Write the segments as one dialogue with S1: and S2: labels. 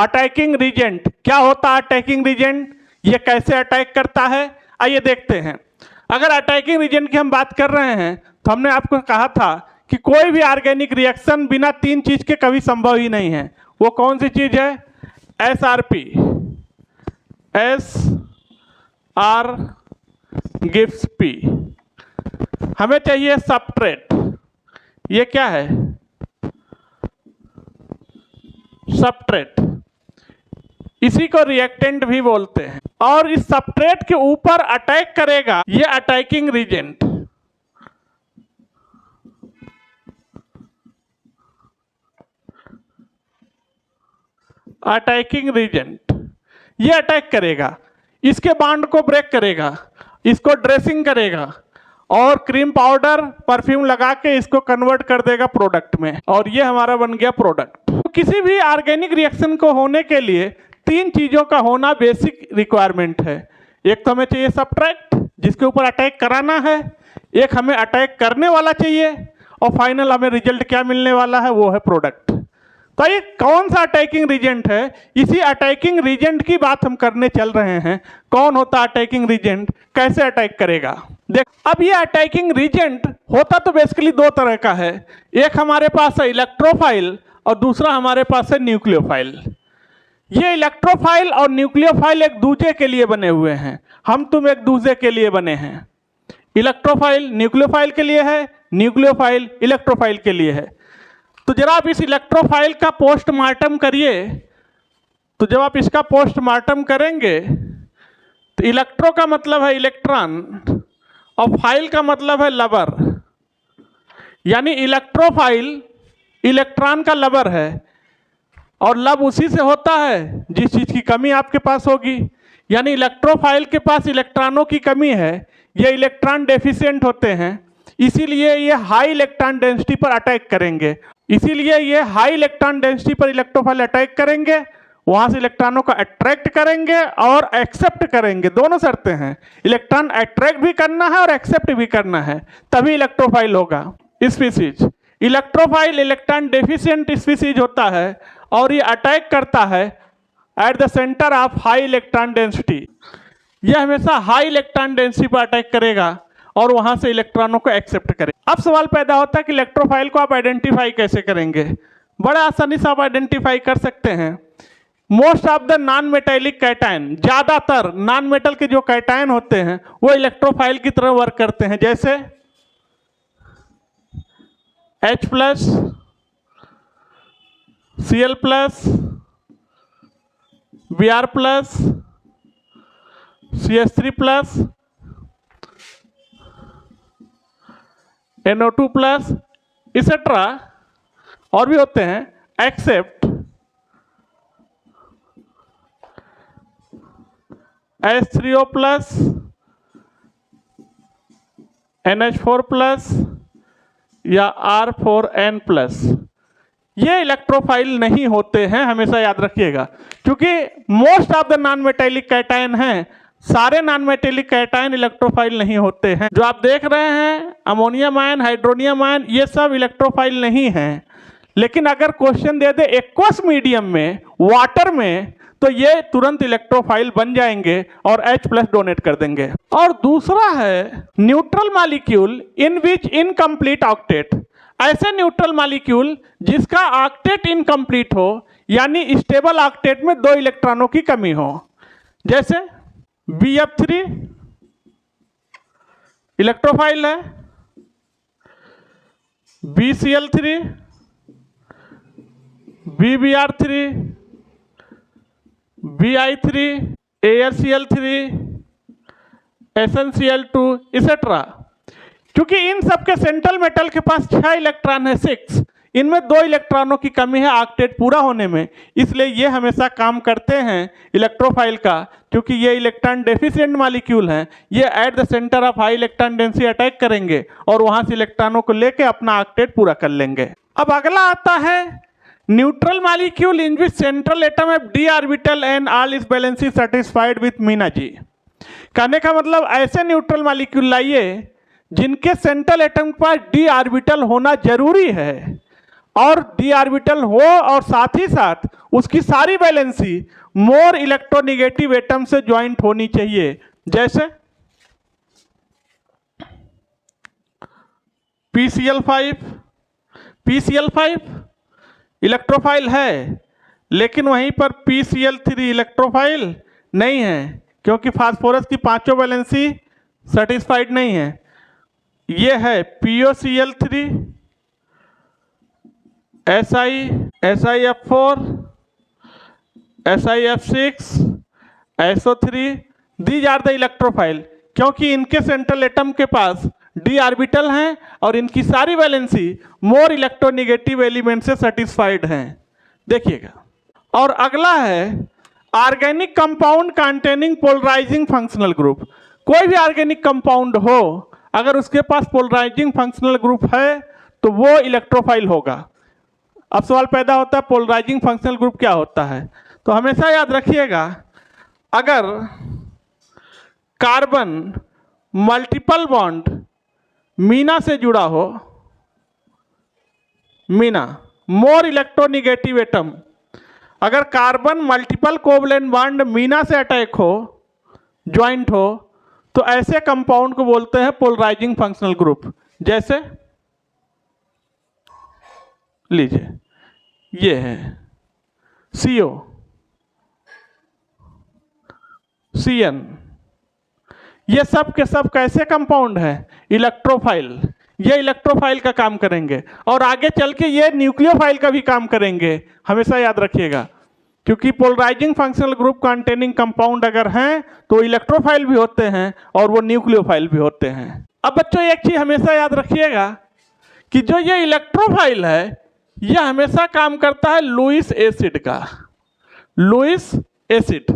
S1: Attacking reagent. क्या होता है अटैकिंग रीजेंट, ये कैसे अटैक करता है, आइए देखते हैं। अगर अटैकिंग रीजेंट की हम बात कर रहे हैं तो हमने आपको कहा था कि कोई भी ऑर्गेनिक रिएक्शन बिना तीन चीज के कभी संभव ही नहीं है। वो कौन सी चीज है? SRP, S R gives P। हमें चाहिए सबस्ट्रेट, ये क्या है? सबस्ट्रेट, इसी को रिएक्टेंट भी बोलते हैं। और इस सबस्ट्रेट के ऊपर अटैक करेगा ये अटैकिंग रीजेंट। अटैकिंग रीजेंट ये अटैक करेगा, इसके बॉन्ड को ब्रेक करेगा, इसको ड्रेसिंग करेगा और क्रीम पाउडर परफ्यूम लगा के इसको कन्वर्ट कर देगा प्रोडक्ट में, और ये हमारा बन गया प्रोडक्ट। तो किसी भी ऑर्गेनिक रिएक्शन को होने के लिए तीन चीजों का होना बेसिक रिक्वायरमेंट है। एक तो हमें चाहिए सबस्ट्रेट जिसके ऊपर अटैक कराना है, एक हमें अटैक करने वाला चाहिए, और फाइनल हमें रिजल्ट क्या मिलने वाला है, वो है प्रोडक्ट। तो ये कौन सा अटैकिंग रीजेंट है? इसी अटैकिंग रीजेंट की बात हम करने चल रहे हैं। कौन होता अटैकिंग रीजेंट, कैसे अटैक करेगा? देख, अब ये अटैकिंग रीजेंट होता तो बेसिकली दो तरह का है। एक हमारे पास है इलेक्ट्रोफाइल और दूसरा हमारे पास है न्यूक्लियोफाइल। ये इलेक्ट्रोफाइल और न्यूक्लियोफाइल एक दूसरे के लिए बने हुए हैं, हम तुम एक दूसरे के लिए बने हैं। इलेक्ट्रोफाइल न्यूक्लियोफाइल के लिए है, न्यूक्लियोफाइल इलेक्ट्रोफाइल के लिए है। तो जरा आप इस इलेक्ट्रोफाइल का पोस्टमार्टम करिए। तो जब आप इसका पोस्टमार्टम करेंगे तो इलेक्ट्रो का मतलब है इलेक्ट्रॉन और फाइल का मतलब है लवर, यानी इलेक्ट्रोफाइल इलेक्ट्रॉन का लवर है, और लब उसी से होता है जिस चीज की कमी आपके पास होगी। यानी इलेक्ट्रोफाइल के पास इलेक्ट्रॉनों की कमी है, ये इलेक्ट्रॉन डेफिशिएंट होते हैं, इसीलिए ये हाई इलेक्ट्रॉन डेंसिटी पर अटैक करेंगे। इसीलिए ये हाई इलेक्ट्रॉन डेंसिटी पर इलेक्ट्रोफाइल अटैक करेंगे, वहां से इलेक्ट्रॉनों को अट्रैक्ट करेंगे और एक्सेप्ट करेंगे। दोनों शर्तें हैं, इलेक्ट्रॉन अट्रैक्ट भी करना है और एक्सेप्ट भी करना है, तभी इलेक्ट्रोफाइल होगा। Species electrophile electron deficient species होता है और ये अटैक करता है at the centre of high electron density. यह हमेशा हाई इलेक्ट्रॉन डेंसिटी पर अटैक करेगा और वहां से इलेक्ट्रॉनों को एक्सेप्ट करें। अब सवाल पैदा होता है कि इलेक्ट्रोफाइल को आप आइडेंटिफाई कैसे करेंगे? बड़े आसानी से आप आइडेंटिफाई कर सकते हैं। Most of the non metallic cation, ज्यादातर नॉन मेटल के जो कैटायन होते हैं वो इलेक्ट्रोफाइल की तरह वर्क करते हैं, जैसे H+, Cl+, Br+, CH3+, NO2+, इसेट्रा और भी होते हैं, एक्सेप्ट H3O+, NH4+ या R4N+। ये इलेक्ट्रोफाइल नहीं होते हैं, हमेशा याद रखिएगा, क्योंकि most of the non metallic cation हैं, सारे नॉन मेटेलिक कैटायन इलेक्ट्रोफाइल नहीं होते हैं। जो आप देख रहे हैं अमोनियम आयन, हाइड्रोनियम आयन, ये सब इलेक्ट्रोफाइल नहीं हैं। लेकिन अगर क्वेश्चन दे दे एक्वस मीडियम में, वाटर में, तो ये तुरंत इलेक्ट्रोफाइल बन जाएंगे और H+ डोनेट कर देंगे। और दूसरा है neutral molecule in which incomplete octet. ऐसे न्यूट्रल मॉलिक्यूल जिसका ऑक्टेट इनकम्प्लीट हो, यानी स्टेबल ऑक्टेट में 2 इलेक्ट्रॉनों की कमी हो, जैसे BF3 इलेक्ट्रोफाइल है, BCl3, BBr3, Bi3, AlCl3, SnCl2 इसेट्रा। क्योंकि इन सब के सेंट्रल मेटल के पास 6 इलेक्ट्रॉन है, 6, इनमें 2 इलेक्ट्रॉनों की कमी है ऑक्टेट पूरा होने में, इसलिए ये हमेशा काम करते हैं इलेक्ट्रोफाइल का, क्योंकि ये इलेक्ट्रॉन डेफिशिएंट मॉलिक्यूल हैं। ये at the centre of high electron density attack करेंगे और वहां से इलेक्ट्रॉनों को लेके अपना ऑक्टेट पूरा कर लेंगे। अब अगला आता है neutral molecule in which central atom of d orbital and all is balance is satisfied with Meena ji. कहने का मतलब ऐसे न्यूट्रल मॉलिक्यूल लाइए जिनके सेंट्रल एटम के पास d ऑर्बिटल होना जरूरी है और डी ऑर्बिटल हो और साथ ही साथ उसकी सारी वैलेंसी मोर इलेक्ट्रोनेगेटिव एटम से ज्वाइंट होनी चाहिए। जैसे PCl5 इलेक्ट्रोफाइल है, लेकिन वहीं पर PCl3 इलेक्ट्रोफाइल नहीं है, क्योंकि फास्फोरस की पांचों वैलेंसी सेटिस्फाइड नहीं है। ये है POCl3, SiF4, SiF6, SO3, these are the electrophile, क्योंकि इनके सेंट्रल एटम के पास डी ऑर्बिटल हैं और इनकी सारी वैलेंसी मोर इलेक्ट्रोनेगेटिव एलिमेंट से सेटिस्फाइड हैं। देखिएगा, और अगला है organic compound containing polarising functional group. कोई भी ऑर्गेनिक कंपाउंड हो, अगर उसके पास पोलराइजिंग फंक्शनल ग्रुप है तो वो इलेक्ट्रोफाइल होगा। अब सवाल पैदा होता है पोलराइजिंग फंक्शनल ग्रुप क्या होता है, तो हमेशा याद रखिएगा, अगर कार्बन मल्टीपल बॉन्ड मीना से जुड़ा हो, मीना मोर इलेक्ट्रोनेगेटिव एटम, अगर carbon multiple covalent bond Meena से अटैक हो, ज्वाइंट हो, तो ऐसे कंपाउंड को बोलते हैं पोलराइजिंग फंक्शनल ग्रुप। जैसे लीजिए, ये है CO, CN, ये सब के सब कैसे कंपाउंड है? इलेक्ट्रोफाइल। ये इलेक्ट्रोफाइल का काम करेंगे और आगे चल के ये न्यूक्लियोफाइल का भी काम करेंगे, हमेशा याद रखिएगा, क्योंकि polarising functional group containing compound अगर हैं तो इलेक्ट्रोफाइल भी होते हैं और वो न्यूक्लियोफाइल भी होते हैं। अब बच्चों एक चीज हमेशा याद रखिएगा कि जो ये इलेक्ट्रोफाइल है ये हमेशा काम करता है लुईस एसिड का, लुईस एसिड।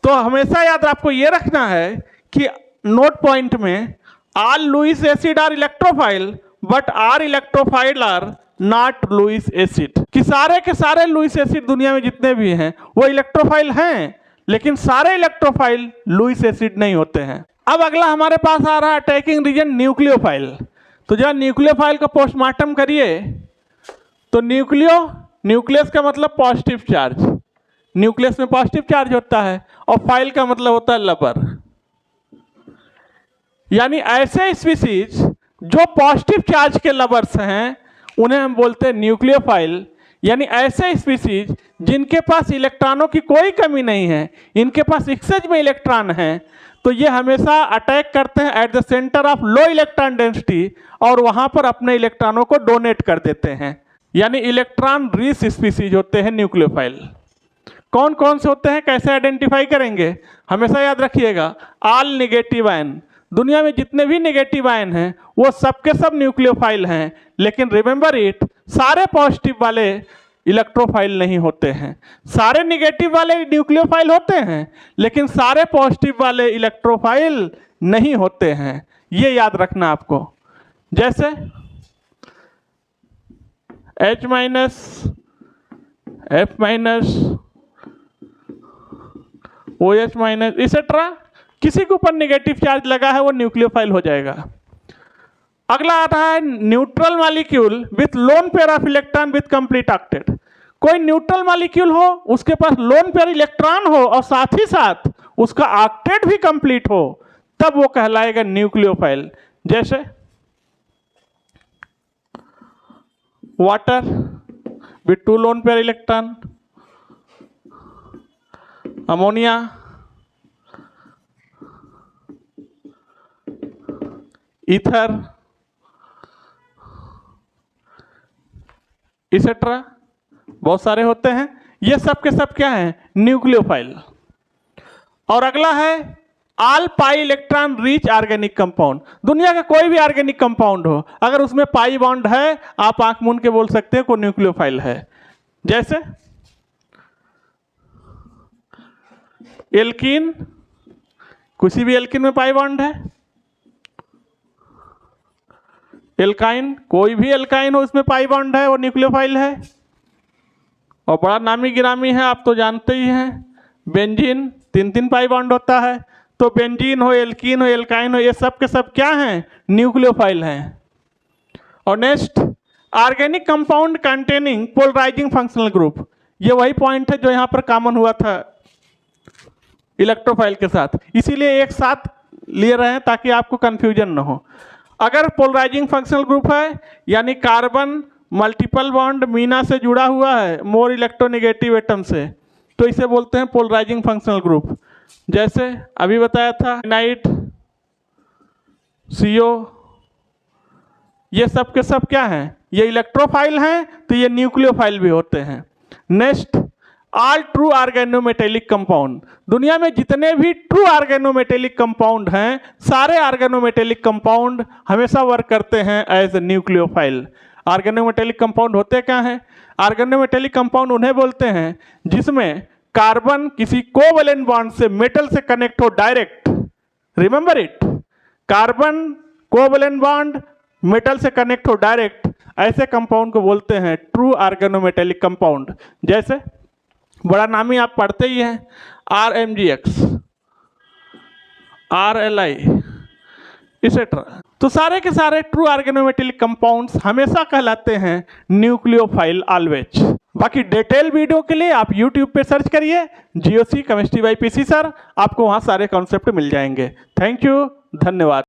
S1: तो हमेशा याद आपको ये रखना है कि नोट पॉइंट में all Lewis acid are electrophile but are electrophile are not Lewis acid, कि सारे के सारे लुईस एसिड दुनिया में जितने भी हैं वो इलेक्ट्रोफाइल हैं, लेकिन सारे इलेक्ट्रोफाइल लुईस एसिड नहीं होते हैं। अब अगला हमारे पास आ रहा है अटैकिंग रीजन न्यूक्लियोफाइल। तो जब न्यूक्लियोफाइल का पोस्टमार्टम करिए तो न्यूक्लियस का मतलब पॉजिटिव चार्ज, न्यूक्लियस में पॉजिटिव चार्ज होता है, और फाइल का मतलब होता है लबर। यानी ऐसे स्पीसीज जो पॉजिटिव चार्ज के लबर्स हैं उन्हें हम बोलते हैं न्यूक्लियोफाइल। यानी ऐसे स्पीसीज जिनके पास इलेक्ट्रॉनों की कोई कमी नहीं है, इनके पास एक्सेस में इलेक्ट्रॉन हैं, तो ये हमेशा अटैक करते हैं at the centre of low electron density और वहां पर अपने इलेक्ट्रॉनों को डोनेट कर देते हैं। यानी इलेक्ट्रॉन रिच स्पीसीज होते हैं न्यूक्लियोफाइल। कौन कौन से होते हैं, कैसे आइडेंटिफाई करेंगे? हमेशा याद रखिएगा, ऑल नेगेटिव आयन, दुनिया में जितने भी नेगेटिव आयन हैं वो सब के सब न्यूक्लियोफाइल हैं, लेकिन रिमेंबर इट, सारे पॉजिटिव वाले इलेक्ट्रोफाइल नहीं होते हैं। सारे नेगेटिव वाले न्यूक्लियोफाइल होते हैं, लेकिन सारे पॉजिटिव वाले इलेक्ट्रोफाइल नहीं होते हैं, ये याद रखना आपको। जैसे H minus, F minus, OH minus, etcetera, किसी के ऊपर नेगेटिव चार्ज लगा है वो न्यूक्लियोफाइल हो जाएगा। अगला आता है neutral molecule with lone pair of electron with complete octet. कोई न्यूट्रल मॉलिक्यूल हो, उसके पास लोन पेयर इलेक्ट्रॉन हो और साथ ही साथ उसका ऑक्टेट भी कंप्लीट हो, तब वो कहलाएगा न्यूक्लियोफाइल। जैसे water with 2 lone pair electron, ammonia, ether, etcetera, बहुत सारे होते हैं। ये सब के सब क्या हैं? न्यूक्लियोफाइल। और अगला है all pi electron rich organic compound. दुनिया का कोई भी ऑर्गेनिक कंपाउंड हो, अगर उसमें पाई बॉन्ड है, आप आंख मूंद के बोल सकते हैं कोई न्यूक्लियोफाइल है। जैसे एल्कीन, किसी भी एल्कीन में पाई बॉन्ड है। एल्काइन, कोई भी एल्काइन हो उसमें पाई बॉन्ड है, वो न्यूक्लियोफाइल है। और बड़ा नामी गिरामी है, आप तो जानते ही हैं, बेंजीन, 3 पाई बॉन्ड होता है। तो बेंजीन हो, एल्कीन हो, एल्काइन हो, ये सब के सब क्या हैं? न्यूक्लियोफाइल हैं। और next organic compound containing polarising functional group, ये वही पॉइंट है जो यहाँ पर कॉमन हुआ था इलेक्ट्रोफाइल के साथ, इसीलिए एक साथ लिए रहे हैं ताकि आपको कंफ्यूजन ना हो। अगर पोलराइजिंग फंक्शनल ग्रुप है यानी कार्बन मल्टीपल बॉन्ड मीना से जुड़ा हुआ है मोर इलेक्ट्रोनेगेटिव एटम से, तो इसे बोलते हैं पोलराइजिंग फंक्शनल ग्रुप। जैसे अभी बताया था नाइट, CO, ये सब के सब क्या हैं, ये इलेक्ट्रोफाइल हैं तो ये न्यूक्लियोफाइल भी होते हैं। Next, all true organometallic compound, दुनिया में जितने भी ट्रू ऑर्गेनोमेटेलिक कंपाउंड हैं सारे ऑर्गेनोमेटेलिक कंपाउंड हमेशा वर्क करते हैं as a nucleophile. Organometallic compound होते क्या हैं? ऑर्गेनोमेटेलिक कंपाउंड उन्हें बोलते हैं जिसमें कार्बन किसी कोवैलेंट बॉन्ड से मेटल से कनेक्ट हो direct, remember it, carbon covalent bond metal से कनेक्ट हो डायरेक्ट, ऐसे कंपाउंड को बोलते हैं ट्रू ऑर्गेनोमेटेलिक कंपाउंड। जैसे बड़ा नामी आप पढ़ते ही हैं, RMGX, RLI इसेट्रा। तो सारे के सारे ट्रू ऑर्गेनोमेटेलिक कंपाउंड्स हमेशा कहलाते हैं न्यूक्लियोफाइल ऑलवेज। बाकी डिटेल वीडियो के लिए आप YouTube पे सर्च करिए GOC chemistry bye PC sir, आपको वहाँ सारे कॉन्सेप्ट मिल जाएंगे। थैंक यू, धन्यवाद।